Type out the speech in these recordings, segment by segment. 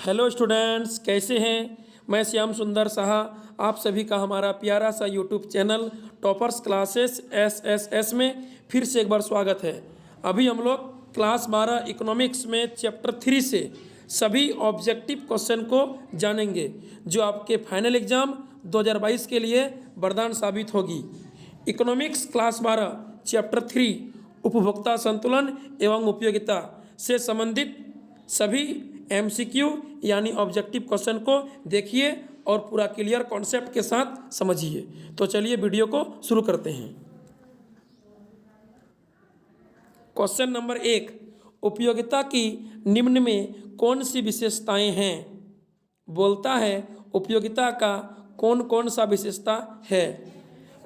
Hello students, कैसे हैं। मैं श्याम सुंदर साहा आप सभी का हमारा प्यारा सा YouTube channel toppers classes S में फिर से एक बार स्वागत है। अभी हम लोग क्लास 12 इकोनॉमिक्स में चैप्टर 3 से सभी ऑब्जेक्टिव क्वेश्चन को जानेंगे जो आपके फाइनल एग्जाम 2022 के लिए वरदान साबित होगी। इकोनॉमिक्स क्लास 12 चैप्टर 3 उपभोक्ता संतुलन एवं उपयोगिता से संबंधित सभी MCQ यानी ऑब्जेक्टिव क्वेश्चन को देखिए और पूरा क्लियर कॉन्सेप्ट के साथ समझिए। तो चलिए वीडियो को शुरू करते हैं। क्वेश्चन नंबर 1, उपयोगिता की निम्न में कौन सी विशेषताएं हैं। बोलता है उपयोगिता का कौन कौन सा विशेषता है।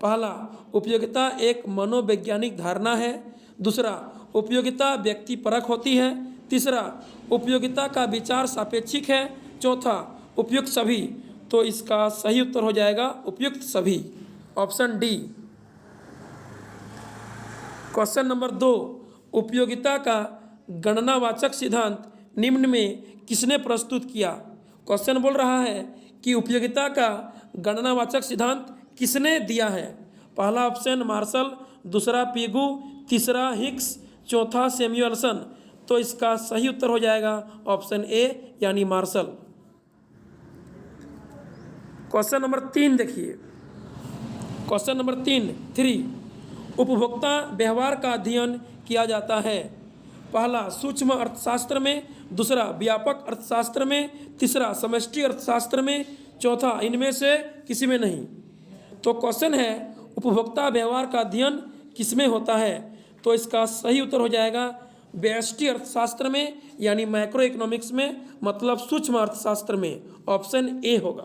पहला, उपयोगिता एक मनोवैज्ञानिक धारणा है। दूसरा, उपयोगिता व्यक्तिपरक होती है। तीसरा, उपयोगिता का विचार सापेक्षिक है। चौथा, उपयुक्त सभी। तो इसका सही उत्तर हो जाएगा उपयुक्त सभी, ऑप्शन डी। क्वेश्चन नंबर 2, उपयोगिता का गणनावाचक सिद्धांत निम्न में किसने प्रस्तुत किया। क्वेश्चन बोल रहा है कि उपयोगिता का गणनावाचक सिद्धांत किसने दिया है। पहला ऑप्शन मार्शल, दूसरा पिगू, तीसरा हिक्स, चौथा सैमुअलसन। तो इसका सही उत्तर हो जाएगा ऑप्शन ए यानी मार्शल। क्वेश्चन नंबर 3 देखिए। क्वेश्चन नंबर 3, उपभोक्ता व्यवहार का अध्ययन किया जाता है। पहला सूक्ष्म अर्थशास्त्र में, दूसरा व्यापक अर्थशास्त्र में, तीसरा समष्टि अर्थशास्त्र में, चौथा इनमें से किसी में नहीं। तो क्वेश्चन है उपभोक्ता व्यवहार का अध्ययन किसमें होता है। तो इसका सही उत्तर हो जाएगा व्यष्टि अर्थशास्त्र में यानी मैक्रो इकोनॉमिक्स में, मतलब सूक्ष्म अर्थशास्त्र में, ऑप्शन ए होगा।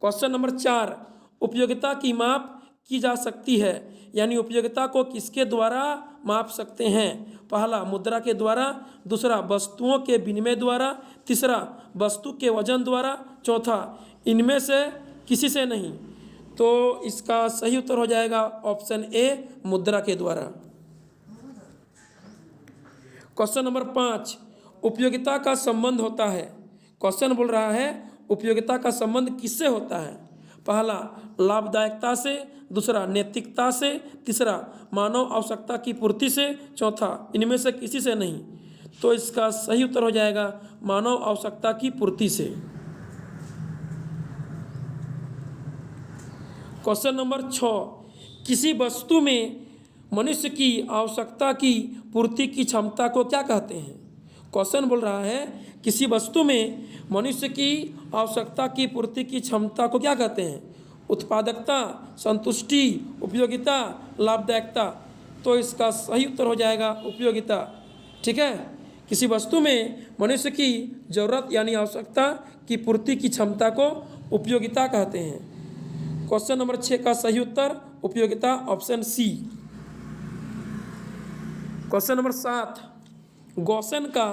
क्वेश्चन नंबर 4, उपयोगिता की माप की जा सकती है यानी उपयोगिता को किसके द्वारा माप सकते हैं। पहला मुद्रा के द्वारा, दूसरा वस्तुओं के विनिमय द्वारा, तीसरा वस्तु के वजन द्वारा, चौथा इनमें से किसी से नहीं। तो इसका सही उत्तर हो जाएगा ऑप्शन ए मुद्रा के द्वारा। क्वेश्चन नंबर 5, उपयोगिता का संबंध होता है। क्वेश्चन बोल रहा है उपयोगिता का संबंध किससे होता है। पहला लाभदायकता से, दूसरा नैतिकता से, तीसरा मानव आवश्यकता की पूर्ति से, चौथा इनमें से किसी से नहीं। तो इसका सही उत्तर हो जाएगा मानव आवश्यकता की पूर्ति से। क्वेश्चन नंबर 6, किसी वस्तु में मनुष्य की आवश्यकता की पूर्ति की क्षमता को क्या कहते हैं। क्वेश्चन बोल रहा है किसी वस्तु में मनुष्य की आवश्यकता की पूर्ति की क्षमता को क्या कहते हैं। उत्पादकता, संतुष्टि, उपयोगिता, लाभदायकता। तो इसका सही उत्तर हो जाएगा उपयोगिता। ठीक है, किसी वस्तु में मनुष्य की जरूरत यानी आवश्यकता की पूर्ति की क्षमता को उपयोगिता कहते हैं। क्वेश्चन नंबर 6 का सही उत्तर उपयोगिता, option C. Question number 7, Gossen का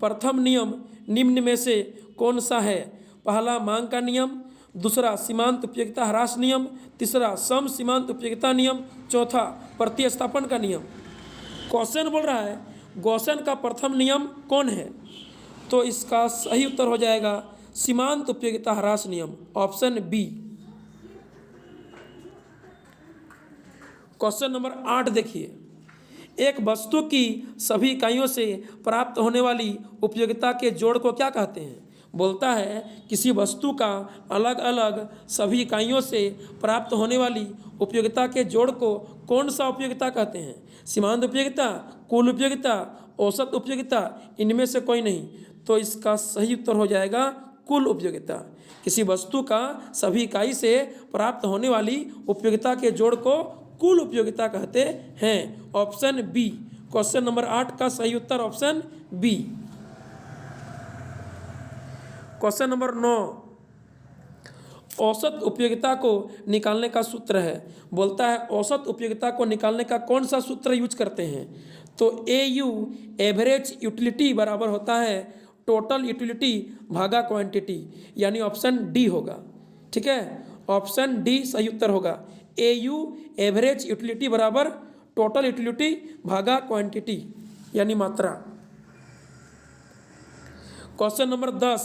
प्रथम नियम निम्न में से कौन सा है। पहला मांग का नियम, दूसरा सीमांत उपयोगिता ह्रास नियम, तीसरा सम सीमांत उपयोगिता नियम, चौथा प्रतिस्थापन का नियम। क्वेश्चन बोल रहा है गॉसन का प्रथम नियम कौन है। तो इसका सही उत्तर हो जाएगा सीमांत उपयोगिता ह्रास नियम, ऑप्शन बी। क्वेश्चन नंबर 8 देखिए। एक वस्तु की सभी इकाइयों से प्राप्त होने वाली उपयोगिता के जोड़ को क्या कहते हैं। बोलता है किसी वस्तु का अलग अलग सभी इकाइयों से प्राप्त होने वाली उपयोगिता के जोड़ को कौन सा उपयोगिता कहते हैं। सीमांत उपयोगिता, कुल उपयोगिता, औसत उपयोगिता, इनमें से कोई नहीं। तो इसका सही उत्तर हो जाएगा कुल उपयोगिता। किसी वस्तु का सभी इकाई से प्राप्त होने वाली उपयोगिता के जोड़ को कुल उपयोगिता कहते हैं, ऑप्शन बी। क्वेश्चन नंबर 8 का सही उत्तर ऑप्शन बी। क्वेश्चन नंबर 9, औसत उपयोगिता को निकालने का सूत्र है। बोलता है औसत उपयोगिता को निकालने का कौन सा सूत्र यूज करते हैं। तो AU एवरेज यूटिलिटी बराबर होता है टोटल यूटिलिटी भागा क्वांटिटी, यानी ऑप्शन डी होगा। ठीक है, ऑप्शन डी सही उत्तर होगा। AU एवरेज यूटिलिटी बराबर टोटल यूटिलिटी भागा क्वांटिटी यानी मात्रा। क्वेश्चन नंबर 10,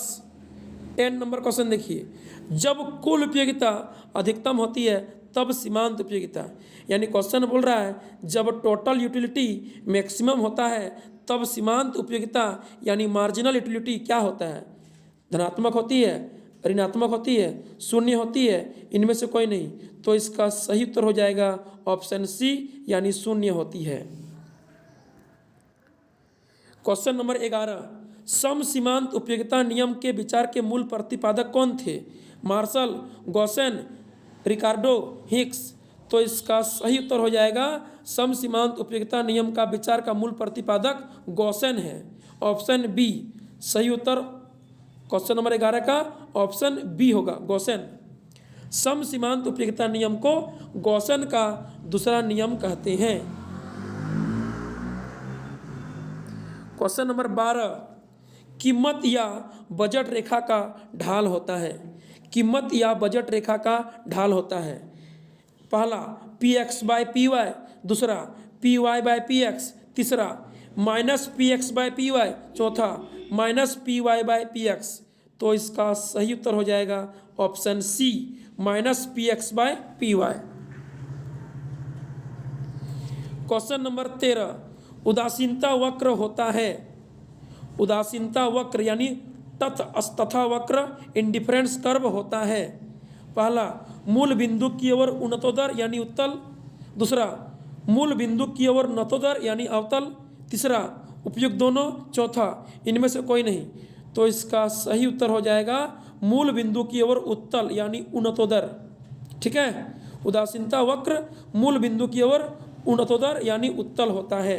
10 नंबर क्वेश्चन देखिए, जब कुल उपयोगिता अधिकतम होती है तब सीमांत उपयोगिता, यानी क्वेश्चन बोल रहा है जब टोटल यूटिलिटी मैक्सिमम होता है तब सीमांत उपयोगिता यानी मार्जिनल यूटिलिटी क्या होता है, धनात्मक होती है, ऋणात्मक होती है, शून्य होती है, इनमें से कोई नहीं। तो इसका सही उत्तर हो जाएगा ऑप्शन सी यानी शून्य होती है। क्वेश्चन नंबर 11, सम सीमांत उपयोगिता नियम के विचार के मूल प्रतिपादक कौन थे, मार्शल, गॉसेन, रिकार्डो, हिक्स। तो इसका सही उत्तर हो जाएगा सम सीमांत उपयोगिता नियम का विचार का मूल प्रतिपादक गॉसेन है, ऑप्शन बी सही उत्तर क्वेश्चन नंबर 11 का ऑप्शन बी होगा, गॉसेन। सम सीमांत उपयोगिता नियम को गॉसेन का दूसरा नियम कहते हैं। क्वेश्चन नंबर 12, कीमत या बजट रेखा का ढाल होता है, कीमत या बजट रेखा का ढाल होता है, पहला px बाय पी वाई, दूसरा P Y by P X, तीसरा minus P X by P Y, चौथा minus P Y by P X. तो इसका सही उत्तर हो जाएगा option C minus P X by P Y. Question number 13, उदासीनता वक्र होता है, उदासीनता वक्र यानी तथा वक्र इंडिफरेंस कर्व होता है, पहला मूल बिंदु की ओर उन्नतोदर यानी उत्तल, दूसरा मूल बिंदु की ओर नतोदर यानी अवतल, तीसरा उपयुक्त दोनों, चौथा इनमें से कोई नहीं। तो इसका सही उत्तर हो जाएगा मूल बिंदु की ओर उत्तल यानी उन्नतोदर। ठीक है, उदासीनता वक्र मूल बिंदु की ओर उन्नतोदर यानी उत्तल होता है।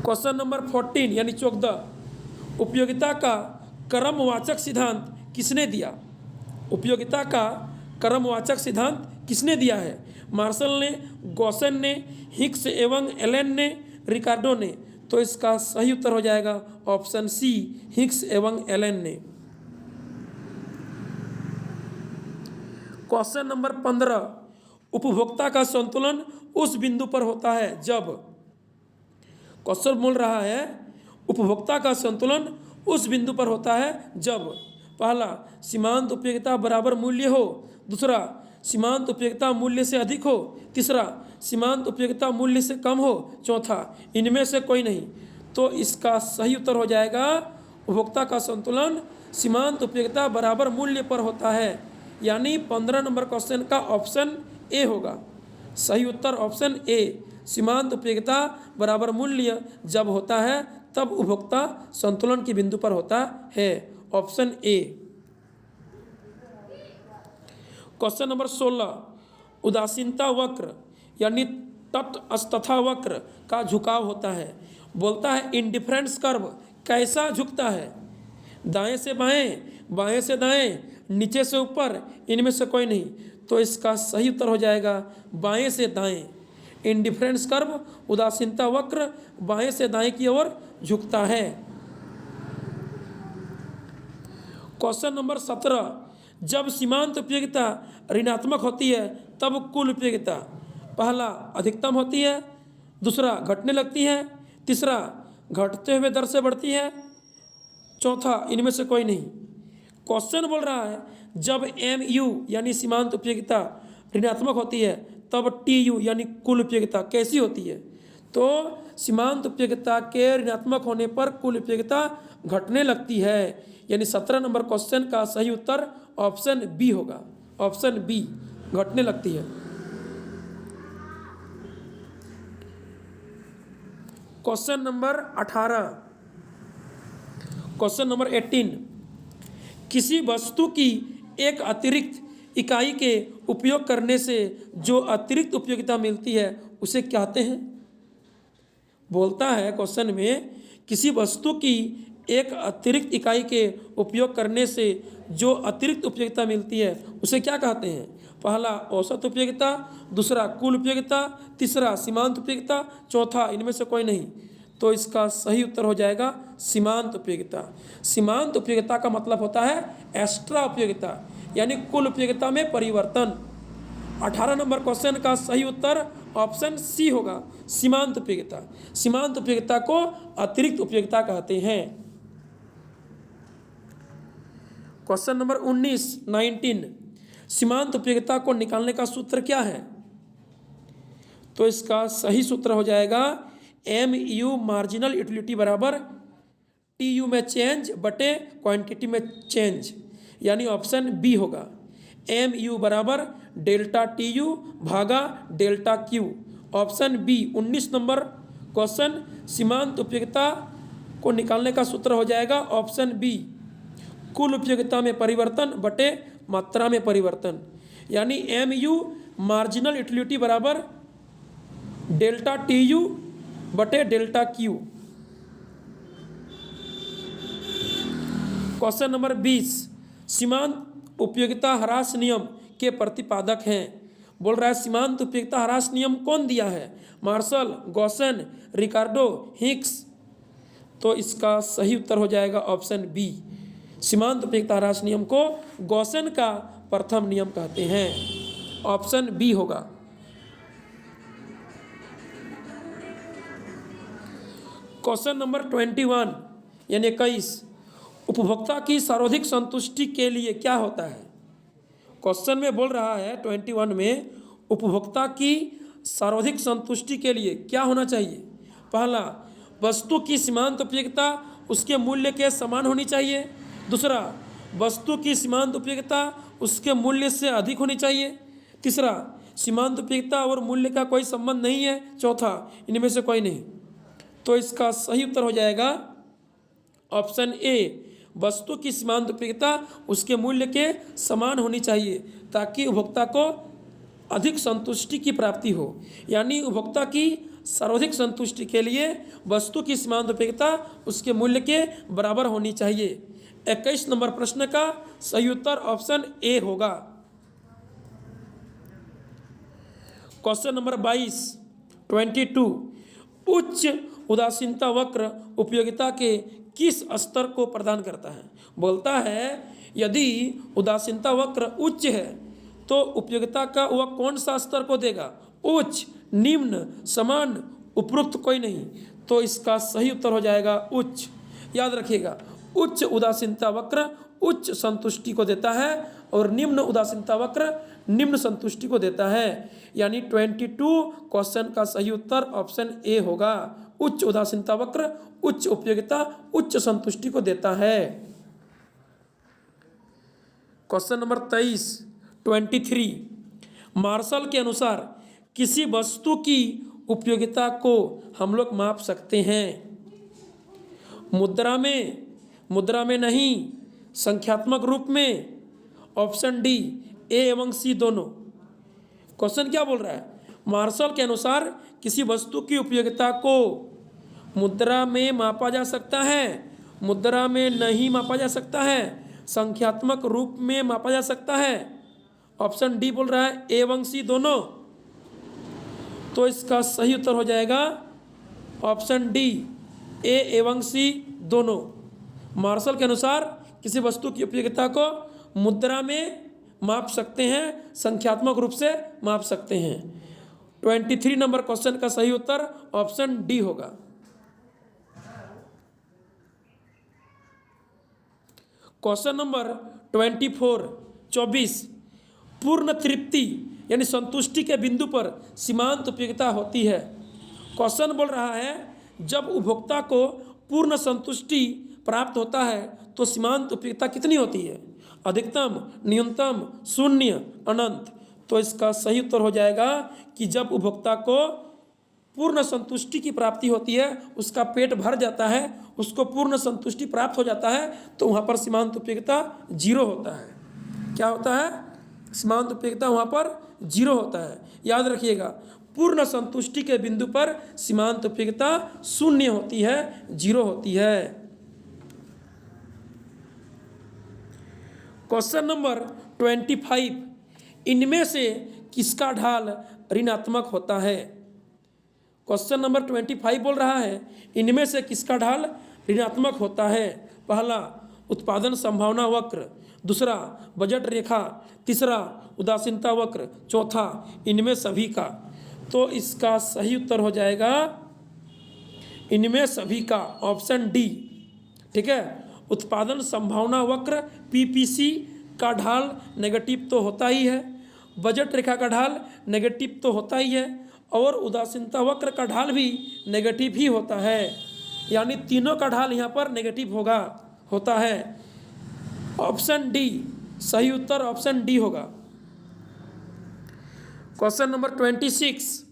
क्वेश्चन नंबर 14 यानी 14, उपयोगिता का क्रमवाचक सिद्धांत किसने दिया, उपयोगिता का क्रमवाचक सिद्धांत किसने दिया है, मार्शल ने, गॉसेन ने, हिक्स एवं एलन ने, रिकार्डो ने। तो इसका सही उत्तर हो जाएगा ऑप्शन सी हिक्स एवं एलन ने। क्वेश्चन नंबर 15, उपभोक्ता का संतुलन उस बिंदु पर होता है जब, क्वेश्चन बोल रहा है उपभोक्ता का संतुलन उस बिंदु पर होता है जब, पहला सीमांत उपयोगिता बराबर मूल्य हो, दूसरा सीमांत उपयोगिता मूल्य से अधिक हो, तीसरा सीमांत उपयोगिता मूल्य से कम हो, चौथा इनमें से कोई नहीं। तो इसका सही उत्तर हो जाएगा उपभोक्ता का संतुलन सीमांत उपयोगिता बराबर मूल्य पर होता है, यानी 15 नंबर क्वेश्चन का ऑप्शन ए होगा। सही उत्तर ऑप्शन ए, सीमांत उपयोगिता बराबर मूल्य जब होता है तब उपभोक्ता संतुलन के बिंदु पर होता है, ऑप्शन ए। क्वेश्चन नंबर 16, उदासीनता वक्र यानी तटस्थता वक्र का झुकाव होता है, बोलता है इंडिफरेंस कर्व कैसा झुकता है, दाएं से बाएं, बाएं से दाएं, नीचे से ऊपर, इनमें से कोई नहीं। तो इसका सही उत्तर हो जाएगा बाएं से दाएं। इंडिफरेंस कर्व उदासीनता वक्र बाएं से दाएं की ओर झुकता है। क्वेश्चन नंबर 17, जब सीमांत उपयोगिता ऋणात्मक होती है तब कुल उपयोगिता, पहला अधिकतम होती है, दूसरा घटने लगती है, तीसरा घटते हुए दर से बढ़ती है, चौथा इनमें से कोई नहीं। क्वेश्चन बोल रहा है जब एम यू यानी सीमांत उपयोगिता ऋणात्मक होती है तब टी यू यानी कुल उपयोगिता कैसी होती है। तो सीमांत उपयोगिता के ऋणात्मक होने पर कुल उपयोगिता घटने लगती है, यानी 17 नंबर क्वेश्चन का सही उत्तर ऑप्शन बी होगा, ऑप्शन बी घटने लगती है। क्वेश्चन नंबर 18, क्वेश्चन नंबर 18, किसी वस्तु की एक अतिरिक्त इकाई के उपयोग करने से जो अतिरिक्त उपयोगिता मिलती है उसे कहते हैं। बोलता है क्वेश्चन में किसी वस्तु की एक अतिरिक्त इकाई के उपयोग करने से जो अतिरिक्त उपयोगिता मिलती है उसे क्या कहते हैं। पहला औसत उपयोगिता, दूसरा कुल उपयोगिता, तीसरा सीमांत उपयोगिता, चौथा इनमें से कोई नहीं। तो इसका सही उत्तर हो जाएगा सीमांत उपयोगिता। सीमांत उपयोगिता का मतलब होता है एक्स्ट्रा उपयोगिता, यानी कुल उपयोगिता में परिवर्तन। 18 नंबर क्वेश्चन का सही उत्तर ऑप्शन सी होगा, सीमांत उपयोगिता। सीमांत उपयोगिता को अतिरिक्त उपयोगिता कहते हैं। क्वेश्चन नंबर 19 सीमांत उपयोगिता को निकालने का सूत्र क्या है? तो इसका सही सूत्र हो जाएगा MU मार्जिनल यूटिलिटी बराबर TU में चेंज बटे क्वांटिटी में चेंज, यानी ऑप्शन बी होगा। MU बराबर डेल्टा TU भागा डेल्टा Q, ऑप्शन बी। 19 नंबर क्वेश्चन सीमांत उपयोगिता को निकालने का सूत्र हो जाएगा ऑप्शन बी, कुल उपयोगिता में परिवर्तन बटे मात्रा में परिवर्तन, यानी MU मार्जिनल यूटिलिटी बराबर डेल्टा TU बटे डेल्टा Q। क्वेश्चन नंबर 20 सीमांत उपयोगिता ह्रास नियम के प्रतिपादक हैं। बोल रहा है सीमांत उपयोगिता ह्रास नियम कौन दिया है? मार्शल, गॉसन, रिकार्डो, हिक्स। तो इसका सही उत्तर हो जाएगा ऑप्शन बी। सीमांत उपयोगिता ह्रास नियम को गॉसन का प्रथम नियम कहते हैं, ऑप्शन बी होगा। क्वेश्चन नंबर 21 यानी 21 उपभोक्ता की सर्वाधिक संतुष्टि के लिए क्या होता है? क्वेश्चन में बोल रहा है 21 में उपभोक्ता की सर्वाधिक संतुष्टि के लिए क्या होना चाहिए? पहला, वस्तु की सीमांत उपयोगिता उसके मूल्य के समान होनी चाहिए। दूसरा, वस्तु की सीमांत उपयोगिता उसके मूल्य से अधिक होनी चाहिए। तीसरा, सीमांत उपयोगिता और मूल्य का कोई संबंध नहीं है। चौथा, इनमें से कोई नहीं। तो इसका सही उत्तर हो जाएगा ऑप्शन ए, वस्तु की सीमांत उपयोगिता उसके मूल्य के समान होनी चाहिए ताकि उपभोक्ता को अधिक संतुष्टि की प्राप्ति हो। यानी उपभोक्ता की सर्वाधिक संतुष्टि के लिए वस्तु की सीमांत उपयोगिता उसके मूल्य के बराबर होनी चाहिए। 21 नंबर प्रश्न का सही उत्तर ऑप्शन ए होगा। क्वेश्चन नंबर 22 उच्च उदासीनता वक्र उपयोगिता के किस स्तर को प्रदान करता है? बोलता है यदि उदासीनता वक्र उच्च है तो उपयोगिता का वह कौन सा स्तर को देगा? उच्च, निम्न, समान, उपरोक्त कोई नहीं। तो इसका सही उत्तर हो जाएगा उच्च। याद रखिएगा, उच्च उदासीनता वक्र उच्च संतुष्टि को देता है और निम्न उदासीनता वक्र निम्न संतुष्टि को देता है। यानी 22 क्वेश्चन का सही उत्तर ऑप्शन ए होगा। उच्च उदासीनता वक्र उच्च उपयोगिता उच्च संतुष्टि को देता है। क्वेश्चन नंबर 23 मार्शल के अनुसार किसी वस्तु की उपयोगिता को हम लोग माप सकते हैं? मुद्रा में नहीं, संख्यात्मक रूप में, ऑप्शन डी ए एवं सी दोनों। क्वेश्चन क्या बोल रहा है? मार्शल के अनुसार किसी वस्तु की उपयोगिता को मुद्रा में मापा जा सकता है, मुद्रा में नहीं मापा जा सकता है, संख्यात्मक रूप में मापा जा सकता है। ऑप्शन डी बोल रहा है ए एवं सी दोनों। तो इसका सही उत्तर हो जाएगा ऑप्शन डी ए एवं सी दोनों। मार्शल के अनुसार किसी वस्तु की उपयोगिता को मुद्रा में माप सकते हैं, संख्यात्मक रूप से माप सकते हैं। 23 नंबर क्वेश्चन का सही उत्तर ऑप्शन डी होगा। क्वेश्चन नंबर 24 पूर्ण तृप्ति यानी संतुष्टि के बिंदु पर सीमांत उपयोगिता होती है। क्वेश्चन बोल रहा है जब उपभोक्ता को पूर्ण संतुष्टि प्राप्त होता है तो सीमांत उपयोगिता कितनी होती है? अधिकतम, न्यूनतम, शून्य, अनंत। तो इसका सही उत्तर हो जाएगा कि जब उपभोक्ता को पूर्ण संतुष्टि की प्राप्ति होती है, उसका पेट भर जाता है, उसको पूर्ण संतुष्टि प्राप्त हो जाता है, तो वहाँ पर सीमांत उपयोगिता 0 होता है। क्या होता है? सीमांत उपयोगिता वहाँ पर 0 होता है। याद रखिएगा, पूर्ण संतुष्टि के बिंदु पर सीमांत उपयोगिता 0 होती है, 0 होती है। क्वेश्चन नंबर 25 इनमें से किसका ढाल ऋणात्मक होता है? क्वेश्चन नंबर 25 बोल रहा है इनमें से किसका ढाल ऋणात्मक होता है? पहला, उत्पादन संभावना वक्र, दूसरा बजट रेखा, तीसरा उदासीनता वक्र, चौथा इनमें सभी का। तो इसका सही उत्तर हो जाएगा इनमें सभी का, ऑप्शन डी। ठीक है, उत्पादन संभावना वक्र पीपीसी का ढाल नेगेटिव तो होता ही है, बजट रेखा का ढाल नेगेटिव तो होता ही है, और उदासीनता वक्र का ढाल भी नेगेटिव ही होता है, यानी तीनों का ढाल यहाँ पर नेगेटिव होता है। ऑप्शन डी सही उत्तर, ऑप्शन डी होगा। क्वेश्चन नंबर 26,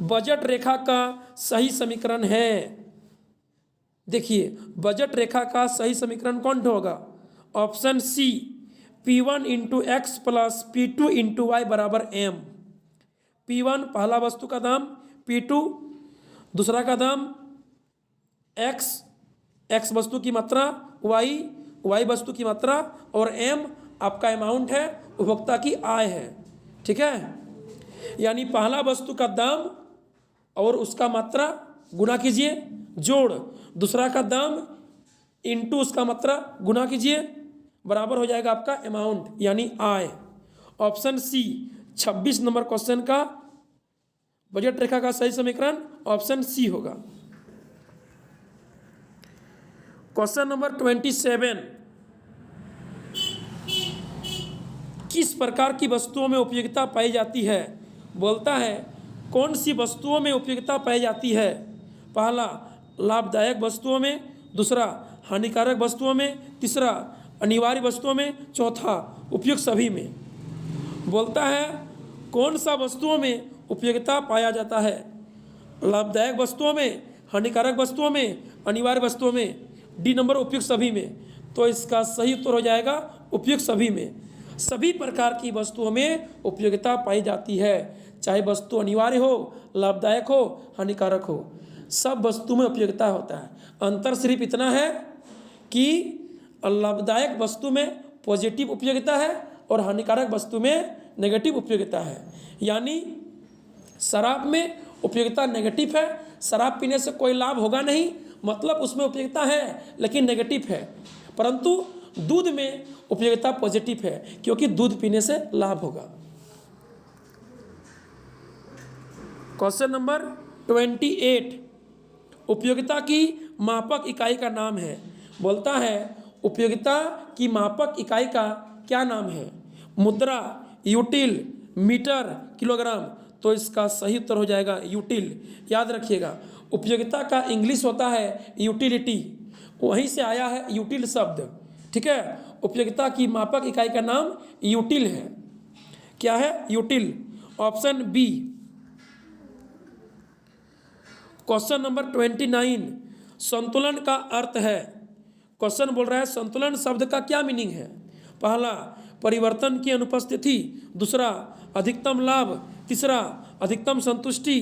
बजट रेखा का सही समीकरण है। देखिए, बजट रेखा का सही समीकरण कौन होगा? Option C, P1 into X plus P2 into Y बराबर M। P1 पहला वस्तु का दाम, P2 दूसरा का दाम, x वस्तु की मात्रा, y वस्तु की मात्रा, और M आपका अमाउंट है, उपभोक्ता की आय है। ठीक है, यानी पहला वस्तु का दाम और उसका मात्रा गुना कीजिए, जोड़ दूसरा का दाम इंटू उसका मात्रा गुना कीजिए, बराबर हो जाएगा आपका अमाउंट यानी आय। ऑप्शन सी 26 नंबर क्वेश्चन का बजट रेखा का सही समीकरण ऑप्शन सी होगा। क्वेश्चन नंबर 27, किस प्रकार की वस्तुओं में उपयोगिता पाई जाती है? बोलता है कौन सी वस्तुओं में उपयोगिता पाई जाती है? पहला लाभदायक वस्तुओं में, दूसरा हानिकारक वस्तुओं में, तीसरा अनिवार्य वस्तुओं में, चौथा उपयुक्त सभी में। बोलता है कौन सा वस्तुओं में उपयोगिता पाया जाता है? लाभदायक वस्तुओं में, हानिकारक वस्तुओं में, अनिवार्य वस्तुओं में, डी नंबर उपयुक्त सभी में। तो इसका सही उत्तर हो जाएगा उपयुक्त सभी में। सभी प्रकार की वस्तुओं में उपयोगिता पाई जाती है, चाहे वस्तु अनिवार्य हो, लाभदायक हो, हानिकारक हो, सब वस्तु में उपयोगिता होता है। अंतर सिर्फ इतना है कि लाभदायक वस्तु में पॉजिटिव उपयोगिता है और हानिकारक वस्तु में नेगेटिव उपयोगिता है। यानी शराब में उपयोगिता नेगेटिव है, शराब पीने से कोई लाभ होगा नहीं, मतलब उसमें उपयोगिता है लेकिन नेगेटिव है। परंतु दूध में उपयोगिता पॉजिटिव है क्योंकि दूध पीने से लाभ होगा। क्वेश्चन नंबर 28, उपयोगिता की मापक इकाई का नाम है। बोलता है उपयोगिता की मापक इकाई का क्या नाम है? मुद्रा, यूटिल, मीटर, किलोग्राम। तो इसका सही उत्तर हो जाएगा यूटिल। याद रखिएगा, उपयोगिता का इंग्लिश होता है यूटिलिटी, वहीं से आया है यूटिल शब्द। ठीक है, उपयोगिता की मापक इकाई का नाम यूटिल है। क्या है? Util. Option B. Question number 29, संतुलन का अर्थ है। क्वेश्चन बोल रहा है संतुलन शब्द का क्या मीनिंग है? पहला परिवर्तन की अनुपस्थिति, दूसरा अधिकतम लाभ, तीसरा अधिकतम संतुष्टि,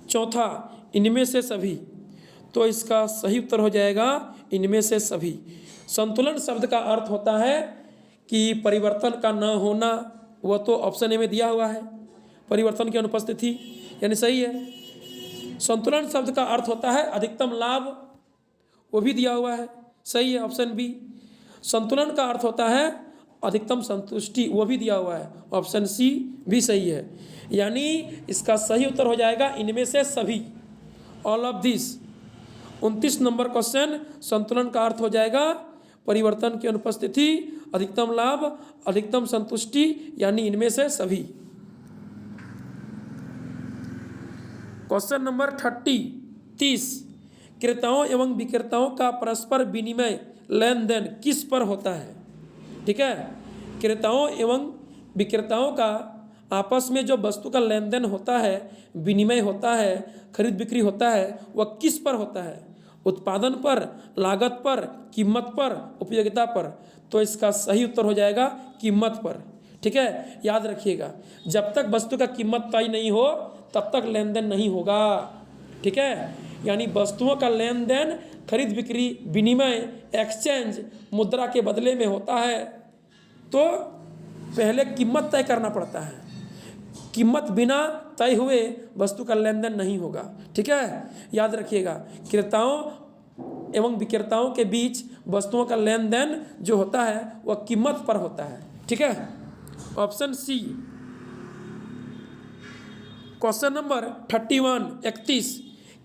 चौथा इनमें से सभी। तो इसका सही उत्तर हो जाएगा इनमें से सभी। संतुलन शब्द का अर्थ होता है कि परिवर्तन का न होना, वह तो ऑप्शन ए में दिया हुआ है, परिवर्तन की अनुपस्थिति यानी सही है। संतुलन शब्द का अर्थ होता है अधिकतम लाभ, वो भी दिया हुआ है, सही है, ऑप्शन बी। संतुलन का अर्थ होता है अधिकतम संतुष्टि, वो भी दिया हुआ है, ऑप्शन सी भी सही है। यानी इसका सही उत्तर हो जाएगा इनमें से सभी, all of this. 29 number question, संतुलन का अर्थ हो जाएगा परिवर्तन की अनुपस्थिति, अधिकतम लाभ, अधिकतम संतुष्टि, यानी इनमें से सभी। क्वेश्चन नंबर 30, क्रेताओं एवं विक्रेताओं का परस्पर विनिमय लेन देन किस पर होता है? ठीक है, क्रेताओं एवं विक्रेताओं का आपस में जो वस्तु का लेन देन होता है, विनिमय होता है, खरीद बिक्री होता है, वह किस पर होता है? उत्पादन पर, लागत पर, कीमत पर, उपयोगिता पर। तो इसका सही उत्तर हो जाएगा कीमत पर। ठीक है, याद रखिएगा, जब तक वस्तु का कीमत तय नहीं हो तब तक लेन देन नहीं होगा। ठीक है, यानी वस्तुओं का लेन देन, खरीद बिक्री, विनिमय, एक्सचेंज मुद्रा के बदले में होता है, तो पहले कीमत तय करना पड़ता है। कीमत बिना तय हुए वस्तु का लेन देन नहीं होगा। ठीक है, याद रखिएगा, क्रेताओं एवं विक्रेताओं के बीच वस्तुओं का लेन देन जो होता है वह कीमत पर होता है। ठीक है। ऑप्शन सी, क्वेश्चन नंबर 31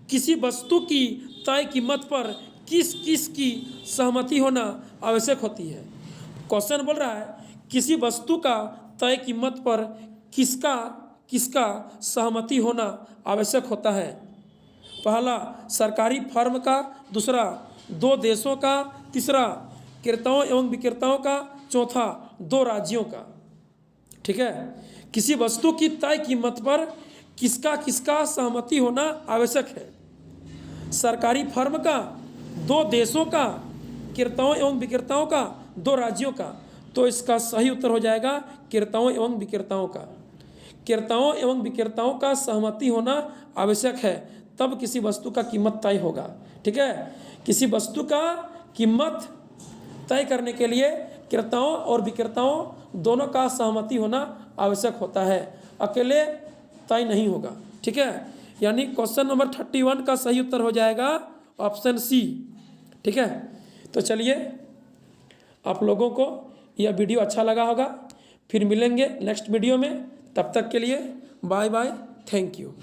किसी वस्तु की तय कीमत पर किस किस की सहमति होना आवश्यक होती है। क्वेश्चन बोल रहा है किसी वस्तु का तय कीमत पर किसका किसका सहमति होना आवश्यक होता है। पहला सरकारी फर्म का, दूसरा दो देशों का, तीसरा क्रेताओं एवं विक्रेताओं का, चौथा दो राज्यों का। ठीक है। किसी वस्तु की तय कीमत पर किसका किसका सहमति होना आवश्यक है। सरकारी फर्म का, दो देशों का, क्रेताओं एवं विक्रेताओं का, दो राज्यों का। तो इसका सही उत्तर हो जाएगा क्रेताओं एवं विक्रेताओं का। क्रेताओं एवं विक्रेताओं का सहमति होना आवश्यक है, तब किसी वस्तु का कीमत तय होगा। ठीक है। किसी वस्तु का कीमत तय करने के लिए क्रेताओं और विक्रेताओं दोनों का सहमति होना आवश्यक होता है, अकेले तय नहीं होगा। ठीक है। यानी क्वेश्चन नंबर 31 का सही उत्तर हो जाएगा ऑप्शन सी। ठीक है। तो चलिए, आप लोगों को यह वीडियो अच्छा लगा होगा। फिर मिलेंगे नेक्स्ट वीडियो में, तब तक के लिए बाय बाय, थैंक यू।